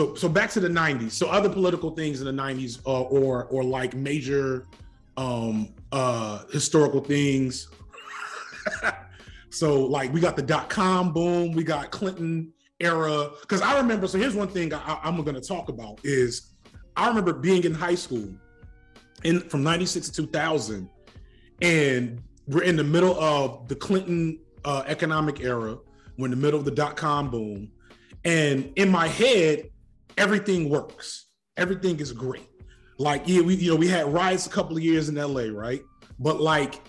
So back to the 90s. So other political things in the 90s, or like major historical things. So like we got the .com boom, we got Clinton era. Because I remember, so here's one thing I'm going to talk about is I remember being in high school from 96 to 2000, and we're in the middle of the Clinton economic era. We're in the middle of the .com boom. And in my head, everything works. Everything is great. Like, yeah, we had riots a couple of years in LA, right? But like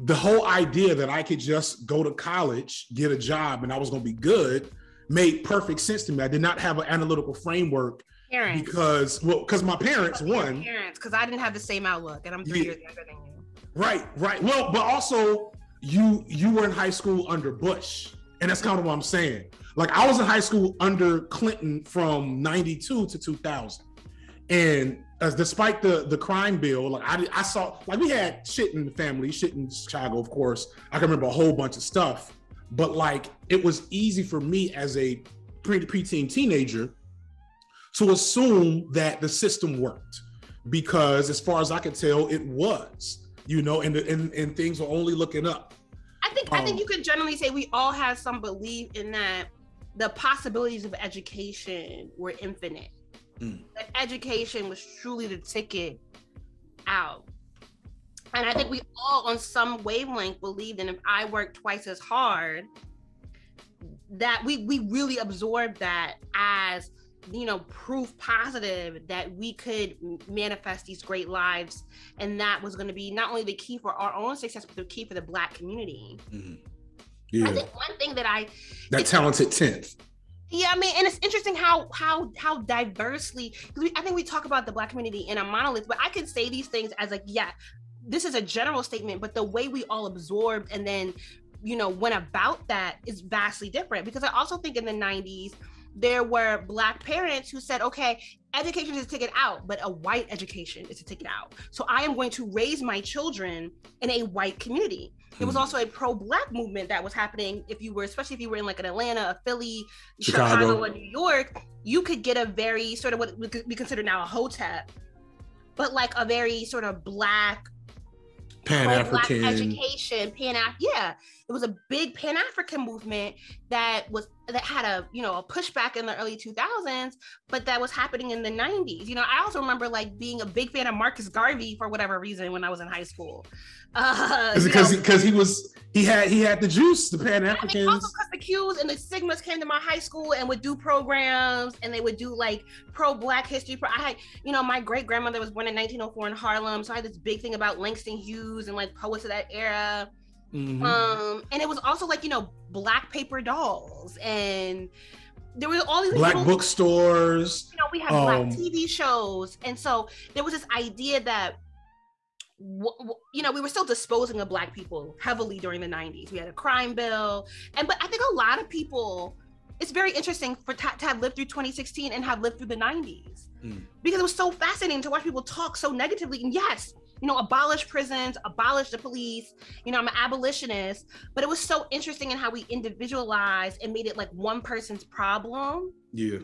the whole idea that I could just go to college, get a job, and I was going to be good made perfect sense to me. I did not have an analytical framework because my parents, because I didn't have the same outlook, and I'm 3 years younger than you. Right. Well, but also you were in high school under Bush, and that's kind of what I'm saying. Like I was in high school under Clinton from 92 to 2000, and despite the crime bill, like I saw, like we had shit in the family, shit in Chicago, of course. I can remember a whole bunch of stuff, but like it was easy for me as a preteen teenager to assume that the system worked, because as far as I could tell, it was, and things were only looking up. I think you could generally say we all have some belief in that the possibilities of education were infinite. That education was truly the ticket out. And I think we all on some wavelength believed that if I worked twice as hard, that we really absorbed that as, proof positive that we could manifest these great lives. And that was going to be not only the key for our own success, but the key for the Black community. Mm-hmm. Yeah. I think one thing that talented 10th. Yeah, I mean, and it's interesting how diversely, because I think we talk about the Black community in a monolith, but I can say these things as like, yeah, this is a general statement, but the way we all absorbed and then, went about that is vastly different. Because I also think in the 90s, there were Black parents who said, okay, education is to take it out, but a white education is to take it out. So I am going to raise my children in a white community. There was also a pro-Black movement that was happening. Especially if you were in like an Atlanta, a Philly, Chicago, or New York, you could get a very sort of what would be considered now a hotep, but like a very sort of Black Pan-African education, it was a big Pan-African movement that had a pushback in the early 2000s, but that was happening in the 90s. I also remember like being a big fan of Marcus Garvey for whatever reason when I was in high school. Because he had the juice, the Pan-Africans. Also because the Qs and the Sigmas came to my high school and would do programs, and they would do like pro-Black history. My great grandmother was born in 1904 in Harlem, so I had this big thing about Langston Hughes and like poets of that era. Mm-hmm. And it was also like Black paper dolls, and there were all these Black bookstores. We had Black TV shows, and so there was this idea that we were still disposing of Black people heavily during the 90s. We had a crime bill, but I think a lot of people, it's very interesting to have lived through 2016 and have lived through the 90s, because it was so fascinating to watch people talk so negatively. And yes, abolish prisons, abolish the police. I'm an abolitionist, but it was so interesting in how we individualized and made it like one person's problem. Yeah.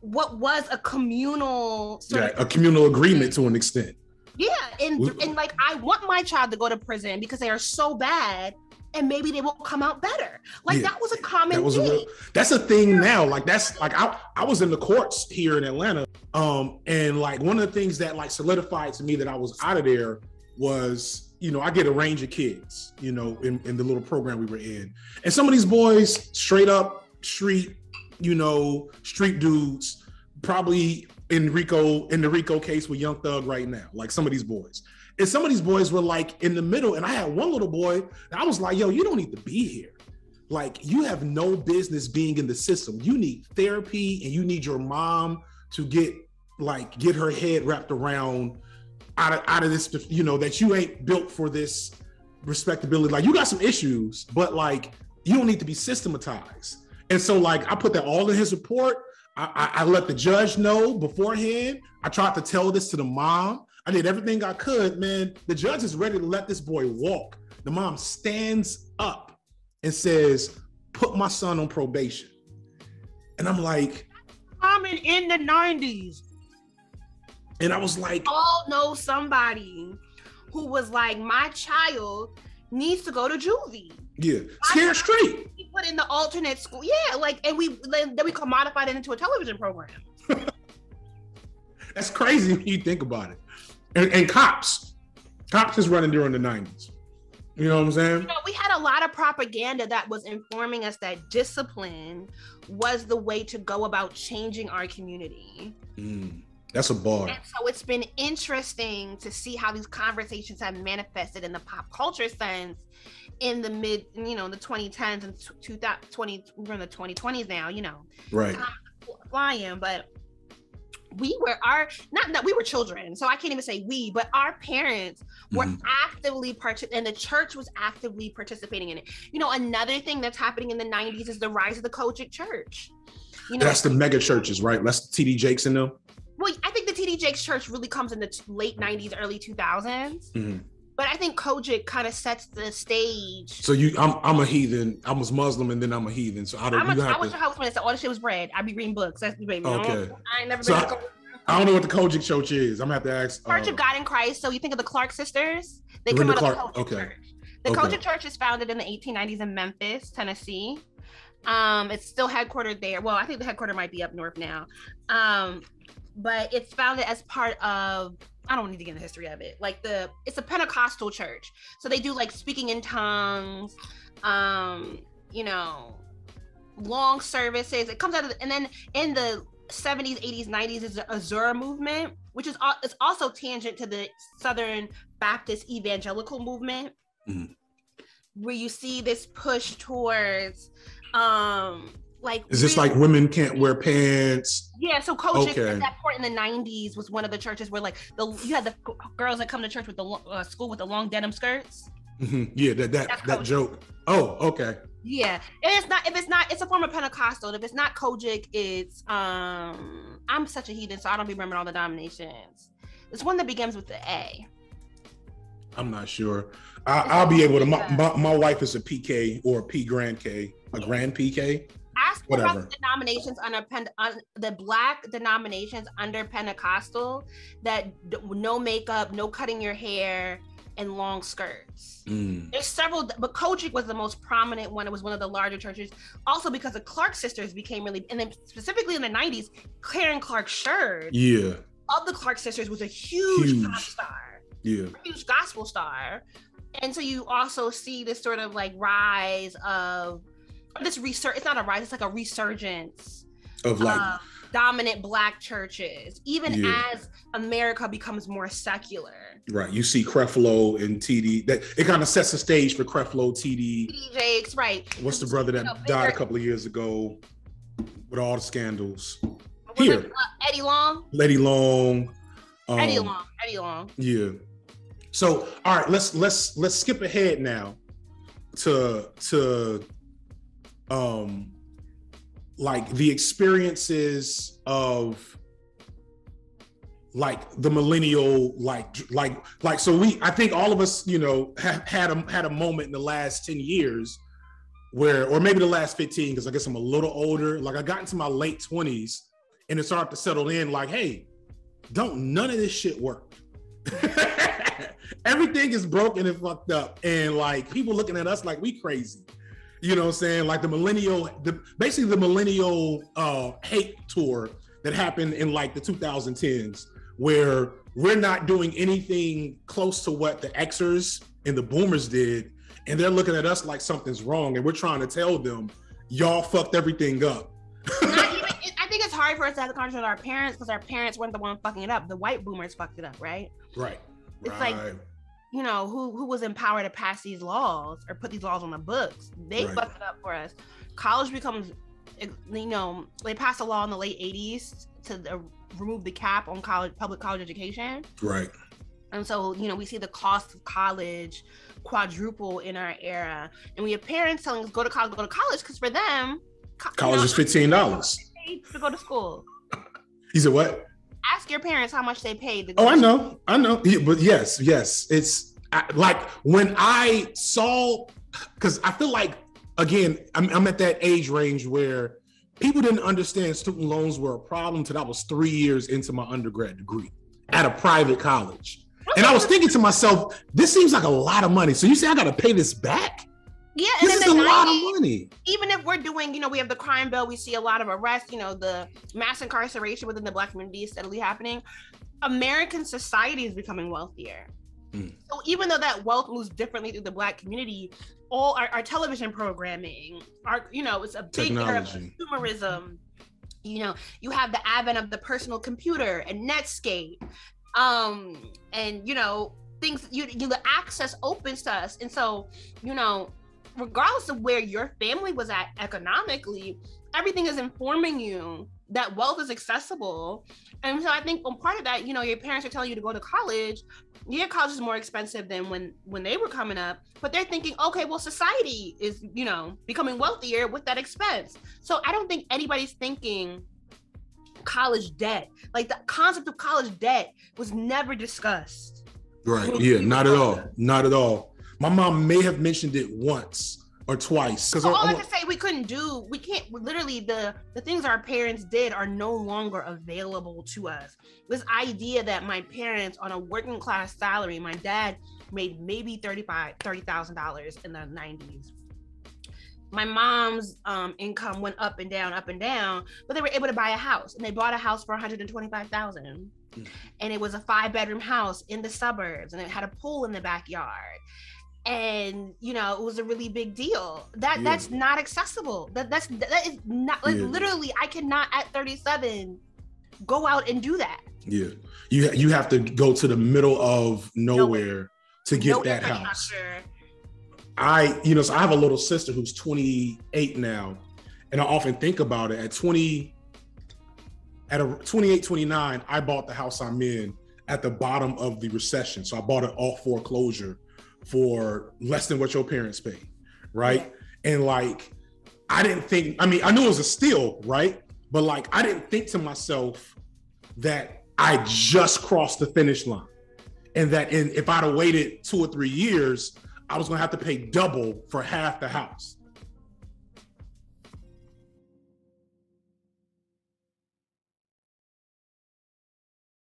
What was a communal a communal agreement to an extent. Yeah, and like I want my child to go to prison because they are so bad, and maybe they will come out better. Like that was a common thing. That's a thing now. Like that's like I was in the courts here in Atlanta, and like one of the things that like solidified to me that I was out of there was, I get a range of kids, in the little program we were in, and some of these boys straight up street dudes, probably in the RICO case with Young Thug right now, like some of these boys. And some of these boys were like in the middle, and I had one little boy, and I was like, yo, you don't need to be here. Like, you have no business being in the system. You need therapy, and you need your mom to get her head wrapped around out of this, that you ain't built for this respectability. Like, you got some issues, but like, you don't need to be systematized. And so like, I put that all in his report. I let the judge know beforehand. I tried to tell this to the mom. I did everything I could, man. The judge is ready to let this boy walk. The mom stands up and says, put my son on probation. And I'm like, Common in the 90s. And I was like, all know somebody who was like, my child needs to go to juvie. Yeah, Scared Straight. We put in the alternate school. Yeah, like, and then we commodified it into a television program. That's crazy when you think about it. And Cops is running during the 90s. You know what I'm saying? We had a lot of propaganda that was informing us that discipline was the way to go about changing our community. That's a bar. And so it's been interesting to see how these conversations have manifested in the pop culture sense in the mid, the 2010s and 2020, we're in the 2020s now, Right. Flying, but we were not that we were children, so I can't even say we, but our parents were actively and the church was actively participating in it. Another thing that's happening in the 90s is the rise of the Kojic church. That's the mega churches, right? That's the TD Jakes in them. Well, I think the TD Jakes church really comes in the late 90s, early 2000s. But I think Kojic kind of sets the stage. So I'm a heathen. I was Muslim and then I'm a heathen. So I went to house when I said all the shit was bread. I be reading books. That's the baby. Okay. I ain't never been to I don't know what the Kojic church is. I'm gonna have to ask. Church of God in Christ. So you think of the Clark sisters? They come out of the Kojic church. The Kojic church is founded in the 1890s in Memphis, Tennessee. It's still headquartered there. Well, I think the headquarters might be up north now. But it's founded as part of, I don't need to get into the history of it. It's a Pentecostal church. So they do speaking in tongues, long services. It comes out of, and then in the 70s, 80s, 90s is the Azura movement, which is it's also tangent to the Southern Baptist evangelical movement, where you see this push towards, is this like women can't wear pants? Yeah, so Kojic at that point in the 90s was one of the churches where you had the girls that come to church with the school with the long denim skirts. Yeah, that joke. Oh, okay. Yeah, and it's a form of Pentecostal. And if it's not Kojic, it's I'm such a heathen, so I don't be remembering all the denominations. It's one that begins with the A. I'm not sure. I'll be able to. My wife is a PK or a P grand K, a grand PK. Ask about the denominations the Black denominations under Pentecostal that no makeup, no cutting your hair, and long skirts. There's several, but Kojic was the most prominent one. It was one of the larger churches. Also because the Clark sisters became really, and then specifically in the 90s, Karen Clark Sherd of the Clark sisters was a huge pop star. Yeah. A huge gospel star. And so you also see this sort of rise of this it's not a rise, it's like a resurgence of dominant Black churches, even as America becomes more secular. Right. You see Creflo and TD, that it kind of sets the stage for Creflo, TD Jakes, right. What's the brother that died a couple of years ago with all the scandals? Eddie Long. Eddie Long. Eddie Long. Yeah. So, all right, let's skip ahead now to the experiences of the millennial, so I think all of us, have had a moment in the last 10 years where, or maybe the last 15, because I guess I'm a little older, I got into my late 20s and it started to settle in hey, none of this shit work. Everything is broken and fucked up, and people looking at us like we crazy. You know what I'm saying? Basically the millennial hate tour that happened in the 2010s, where we're not doing anything close to what the Xers and the Boomers did, and they're looking at us like something's wrong, and we're trying to tell them, y'all fucked everything up. I think it's hard for us to have the conversation with our parents, because our parents weren't the one fucking it up. The white Boomers fucked it up, right? Right. It's who was empowered to pass these laws or put these laws on the books? They fucked it up for us. College becomes, they passed a law in the late 80s to remove the cap on public college education. Right. And so, we see the cost of college quadruple in our era. And we have parents telling us, go to college, because for them, college is $15. To go to school. You said what? Ask your parents how much they paid to go. Oh, I know. Yeah, but yes. It's when I saw, because I feel again, I'm at that age range where people didn't understand student loans were a problem until I was 3 years into my undergrad degree at a private college. And I was thinking to myself, this seems like a lot of money. So you say I got to pay this back? Yeah, this is a lot of money. Even if we're doing, we have the crime bill, we see a lot of arrests, the mass incarceration within the Black community is steadily happening. American society is becoming wealthier. So even though that wealth moves differently through the Black community, all our television programming, it's a big era of consumerism. You have the advent of the personal computer and Netscape, and things. The access opens to us, and so regardless of where your family was at economically, everything is informing you that wealth is accessible. And so I think on part of that, your parents are telling you to go to college. Yeah, college is more expensive than when they were coming up, but they're thinking, okay, well, society is, becoming wealthier with that expense. So I don't think anybody's thinking college debt. Like the concept of college debt was never discussed. Right. Yeah, not at all. Not at all. My mom may have mentioned it once or twice. All I can say we can't, literally the things our parents did are no longer available to us. This idea that my parents on a working class salary, my dad made maybe $30,000 in the 90s. My mom's income went up and down, but they were able to buy a house, and they bought a house for $125,000. And it was a 5-bedroom house in the suburbs, and it had a pool in the backyard. And it was a really big deal. That's not accessible. That is not, like, literally I cannot at 37 go out and do that. Yeah, you have to go to the middle of nowhere to get that house. So I have a little sister who's 28 now, and I often think about it. At 28, 29, I bought the house I'm in at the bottom of the recession. So I bought it off foreclosure for less than what your parents paid, right? And I didn't think, I knew it was a steal, right? But I didn't think to myself that I just crossed the finish line, and that if I'd have waited 2 or 3 years, I was gonna have to pay double for half the house.